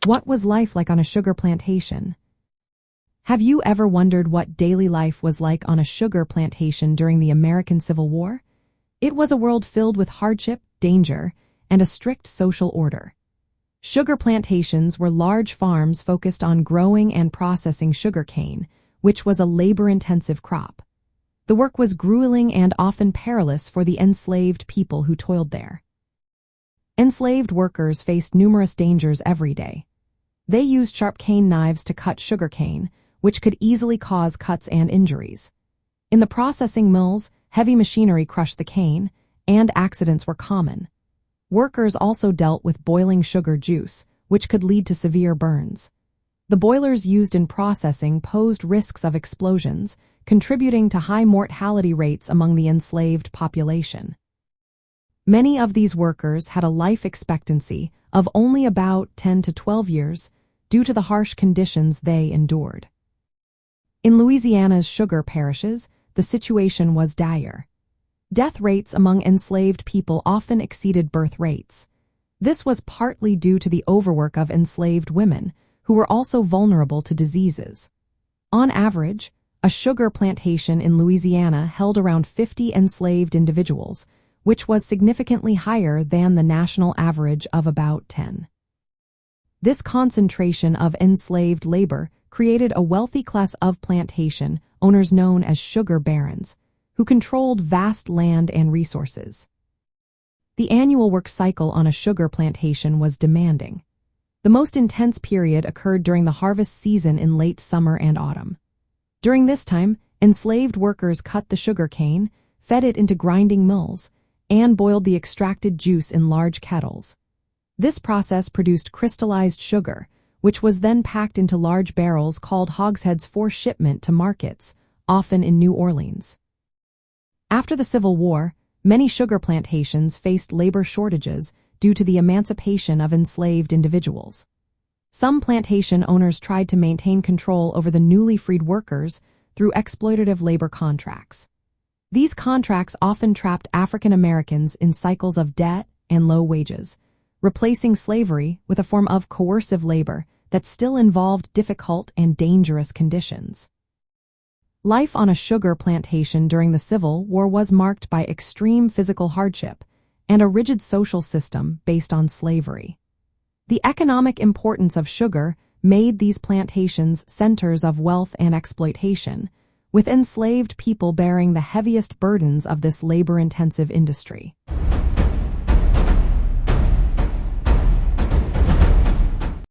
What was life like on a sugar plantation? Have you ever wondered what daily life was like on a sugar plantation during the American Civil War? It was a world filled with hardship, danger, and a strict social order. Sugar plantations were large farms focused on growing and processing sugarcane, which was a labor-intensive crop. The work was grueling and often perilous for the enslaved people who toiled there. Enslaved workers faced numerous dangers every day. They used sharp cane knives to cut sugarcane, which could easily cause cuts and injuries. In the processing mills, heavy machinery crushed the cane, and accidents were common. Workers also dealt with boiling sugar juice, which could lead to severe burns. The boilers used in processing posed risks of explosions, contributing to high mortality rates among the enslaved population. Many of these workers had a life expectancy of only about 10 to 12 years due to the harsh conditions they endured. In Louisiana's sugar parishes, the situation was dire. Death rates among enslaved people often exceeded birth rates. This was partly due to the overwork of enslaved women, who were also vulnerable to diseases. On average, a sugar plantation in Louisiana held around 50 enslaved individuals, which was significantly higher than the national average of about 10. This concentration of enslaved labor created a wealthy class of plantation owners known as sugar barons, who controlled vast land and resources. The annual work cycle on a sugar plantation was demanding. The most intense period occurred during the harvest season in late summer and autumn. During this time, enslaved workers cut the sugar cane, fed it into grinding mills, and boiled the extracted juice in large kettles. This process produced crystallized sugar, which was then packed into large barrels called hogsheads for shipment to markets, often in New Orleans. After the Civil War, many sugar plantations faced labor shortages due to the emancipation of enslaved individuals. Some plantation owners tried to maintain control over the newly freed workers through exploitative labor contracts. These contracts often trapped African Americans in cycles of debt and low wages, replacing slavery with a form of coercive labor that still involved difficult and dangerous conditions. Life on a sugar plantation during the Civil War was marked by extreme physical hardship and a rigid social system based on slavery. The economic importance of sugar made these plantations centers of wealth and exploitation, with enslaved people bearing the heaviest burdens of this labor-intensive industry.